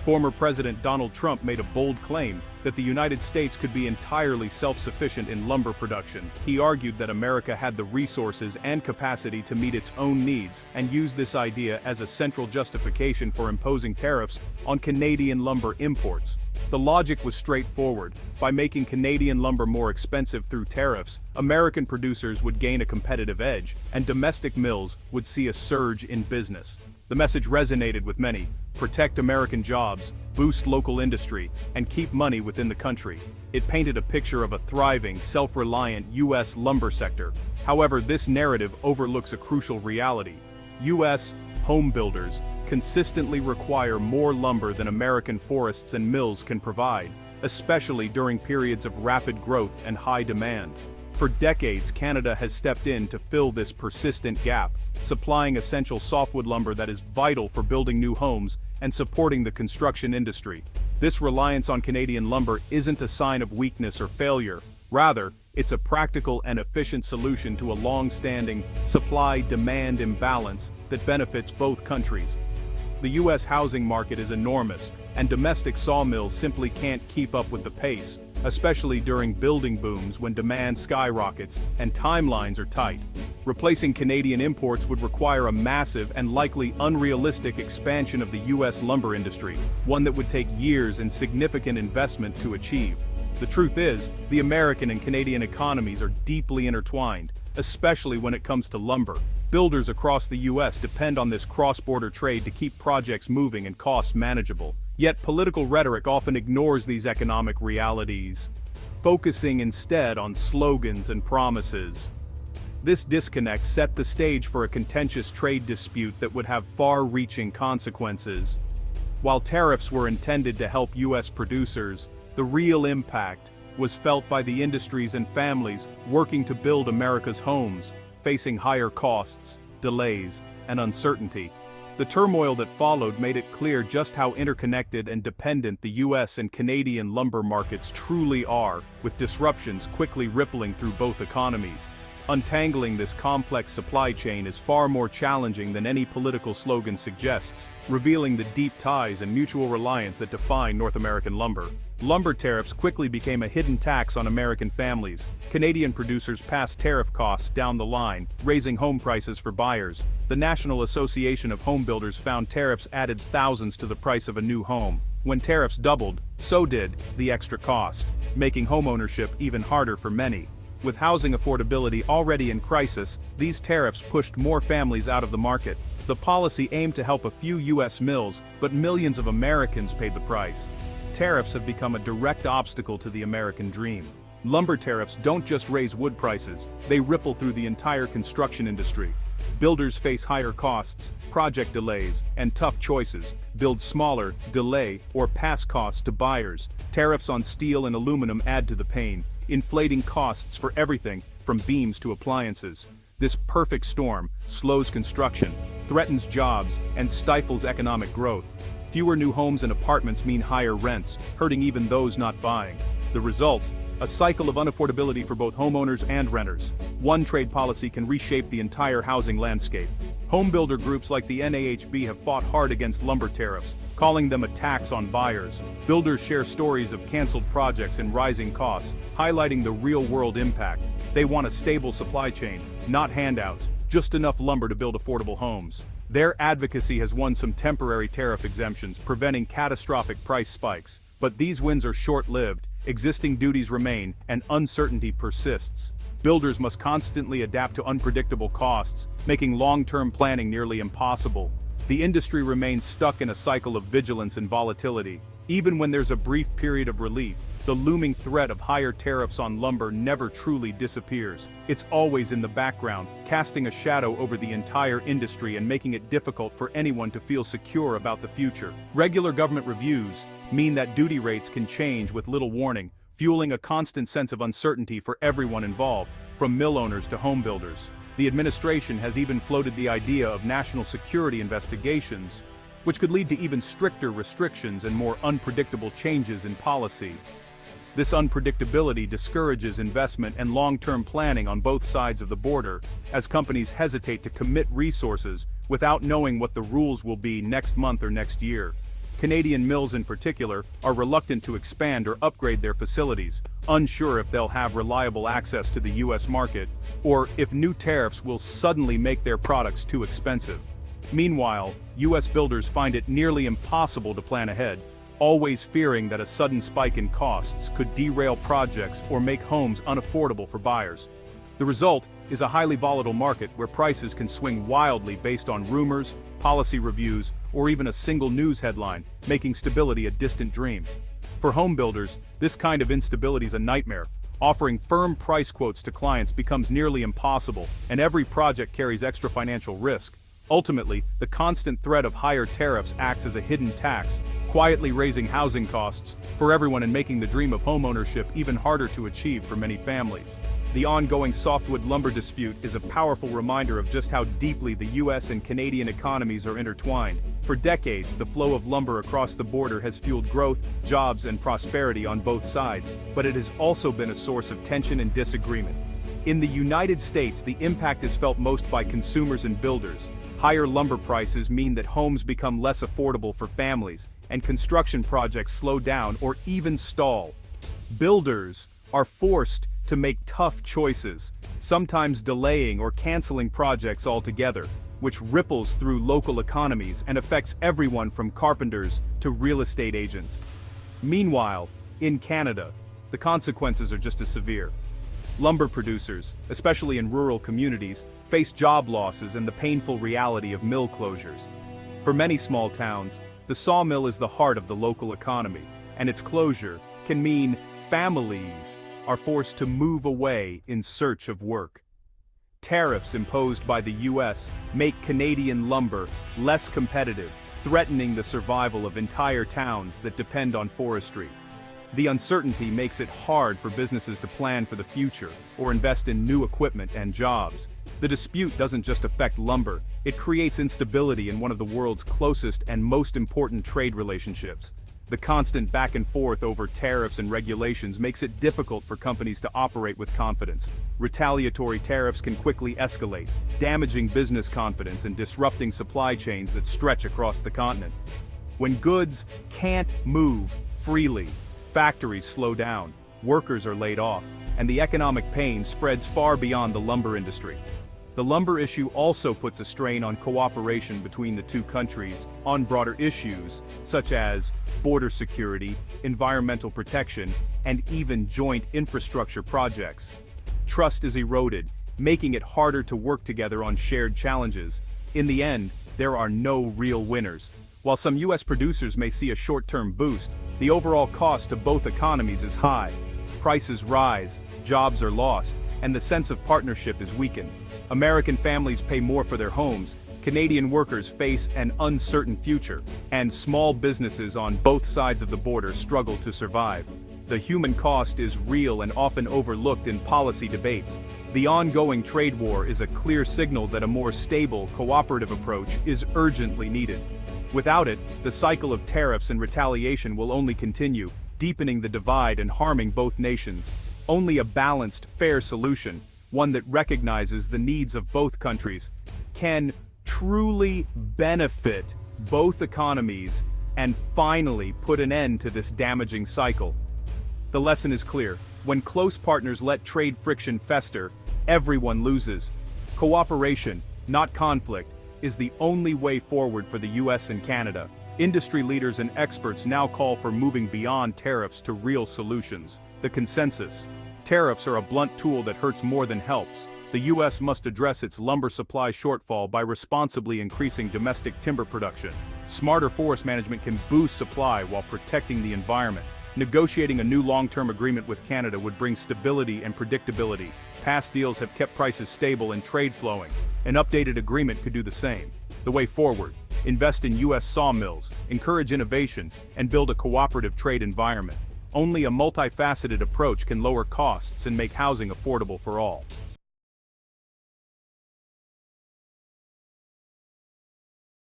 Former President Donald Trump made a bold claim that the United States could be entirely self-sufficient in lumber production. He argued that America had the resources and capacity to meet its own needs, and used this idea as a central justification for imposing tariffs on Canadian lumber imports. The logic was straightforward. By making Canadian lumber more expensive through tariffs, American producers would gain a competitive edge, and domestic mills would see a surge in business. The message resonated with many: protect American jobs, boost local industry, and keep money within the country. It painted a picture of a thriving, self-reliant U.S. lumber sector. However, this narrative overlooks a crucial reality. U.S. home builders consistently require more lumber than American forests and mills can provide, especially during periods of rapid growth and high demand. For decades, Canada has stepped in to fill this persistent gap, supplying essential softwood lumber that is vital for building new homes and supporting the construction industry. This reliance on Canadian lumber isn't a sign of weakness or failure. Rather, it's a practical and efficient solution to a long-standing supply-demand imbalance that benefits both countries. The U.S. housing market is enormous, and domestic sawmills simply can't keep up with the pace, especially during building booms when demand skyrockets and timelines are tight. Replacing Canadian imports would require a massive and likely unrealistic expansion of the U.S. lumber industry, one that would take years and significant investment to achieve. The truth is, the American and Canadian economies are deeply intertwined, especially when it comes to lumber. Builders across the U.S. depend on this cross-border trade to keep projects moving and costs manageable. Yet political rhetoric often ignores these economic realities, focusing instead on slogans and promises. This disconnect set the stage for a contentious trade dispute that would have far-reaching consequences. While tariffs were intended to help U.S. producers, the real impact was felt by the industries and families working to build America's homes, facing higher costs, delays, and uncertainty. The turmoil that followed made it clear just how interconnected and dependent the U.S. and Canadian lumber markets truly are, with disruptions quickly rippling through both economies. Untangling this complex supply chain is far more challenging than any political slogan suggests, revealing the deep ties and mutual reliance that define North American lumber. Lumber tariffs quickly became a hidden tax on American families. Canadian producers passed tariff costs down the line, raising home prices for buyers. The National Association of Home Builders found tariffs added thousands to the price of a new home. When tariffs doubled, so did the extra cost, making homeownership even harder for many. With housing affordability already in crisis, these tariffs pushed more families out of the market. The policy aimed to help a few U.S. mills, but millions of Americans paid the price. Tariffs have become a direct obstacle to the American dream. Lumber tariffs don't just raise wood prices, they ripple through the entire construction industry. Builders face higher costs, project delays, and tough choices: build smaller, delay, or pass costs to buyers. Tariffs on steel and aluminum add to the pain, inflating costs for everything from beams to appliances. This perfect storm slows construction, threatens jobs, and stifles economic growth. Fewer new homes and apartments mean higher rents, hurting even those not buying. The result? A cycle of unaffordability for both homeowners and renters. One trade policy can reshape the entire housing landscape. Home builder groups like the NAHB have fought hard against lumber tariffs, calling them a tax on buyers. Builders share stories of canceled projects and rising costs, highlighting the real-world impact. They want a stable supply chain, not handouts, just enough lumber to build affordable homes. Their advocacy has won some temporary tariff exemptions, preventing catastrophic price spikes. But these wins are short-lived. Existing duties remain, and uncertainty persists. Builders must constantly adapt to unpredictable costs, making long-term planning nearly impossible. The industry remains stuck in a cycle of vigilance and volatility. Even when there's a brief period of relief, the looming threat of higher tariffs on lumber never truly disappears. It's always in the background, casting a shadow over the entire industry and making it difficult for anyone to feel secure about the future. Regular government reviews mean that duty rates can change with little warning, fueling a constant sense of uncertainty for everyone involved, from mill owners to home builders. The administration has even floated the idea of national security investigations, which could lead to even stricter restrictions and more unpredictable changes in policy. This unpredictability discourages investment and long-term planning on both sides of the border, as companies hesitate to commit resources without knowing what the rules will be next month or next year. Canadian mills in particular are reluctant to expand or upgrade their facilities, unsure if they'll have reliable access to the US market, or if new tariffs will suddenly make their products too expensive. Meanwhile, US builders find it nearly impossible to plan ahead, always fearing that a sudden spike in costs could derail projects or make homes unaffordable for buyers. The result is a highly volatile market where prices can swing wildly based on rumors, policy reviews, or even a single news headline, making stability a distant dream. For home builders, this kind of instability is a nightmare. Offering firm price quotes to clients becomes nearly impossible, and every project carries extra financial risk. Ultimately, the constant threat of higher tariffs acts as a hidden tax, quietly raising housing costs for everyone and making the dream of homeownership even harder to achieve for many families. The ongoing softwood lumber dispute is a powerful reminder of just how deeply the US and Canadian economies are intertwined. For decades, the flow of lumber across the border has fueled growth, jobs, and prosperity on both sides, but it has also been a source of tension and disagreement. In the United States, the impact is felt most by consumers and builders. Higher lumber prices mean that homes become less affordable for families, and construction projects slow down or even stall. Builders are forced to make tough choices, sometimes delaying or canceling projects altogether, which ripples through local economies and affects everyone from carpenters to real estate agents. Meanwhile, in Canada, the consequences are just as severe. Lumber producers, especially in rural communities, face job losses and the painful reality of mill closures. For many small towns, the sawmill is the heart of the local economy, and its closure can mean families are forced to move away in search of work. Tariffs imposed by the US make Canadian lumber less competitive, threatening the survival of entire towns that depend on forestry. The uncertainty makes it hard for businesses to plan for the future or invest in new equipment and jobs. The dispute doesn't just affect lumber, it creates instability in one of the world's closest and most important trade relationships. The constant back and forth over tariffs and regulations makes it difficult for companies to operate with confidence. Retaliatory tariffs can quickly escalate, damaging business confidence and disrupting supply chains that stretch across the continent. When goods can't move freely, factories slow down, workers are laid off, and the economic pain spreads far beyond the lumber industry. The lumber issue also puts a strain on cooperation between the two countries on broader issues, such as border security, environmental protection, and even joint infrastructure projects. Trust is eroded, making it harder to work together on shared challenges. In the end, there are no real winners. While some US producers may see a short-term boost, the overall cost to both economies is high. Prices rise, jobs are lost, and the sense of partnership is weakened. American families pay more for their homes, Canadian workers face an uncertain future, and small businesses on both sides of the border struggle to survive. The human cost is real and often overlooked in policy debates. The ongoing trade war is a clear signal that a more stable, cooperative approach is urgently needed. Without it, the cycle of tariffs and retaliation will only continue, deepening the divide and harming both nations. Only a balanced, fair solution, one that recognizes the needs of both countries, can truly benefit both economies and finally put an end to this damaging cycle. The lesson is clear. When close partners let trade friction fester, everyone loses. Cooperation, not conflict, is the only way forward for the US and Canada. Industry leaders and experts now call for moving beyond tariffs to real solutions. The consensus: tariffs are a blunt tool that hurts more than helps. The US must address its lumber supply shortfall by responsibly increasing domestic timber production. Smarter forest management can boost supply while protecting the environment. Negotiating a new long-term agreement with Canada would bring stability and predictability. Past deals have kept prices stable and trade flowing. An updated agreement could do the same. The way forward: invest in US sawmills, encourage innovation, and build a cooperative trade environment. Only a multifaceted approach can lower costs and make housing affordable for all.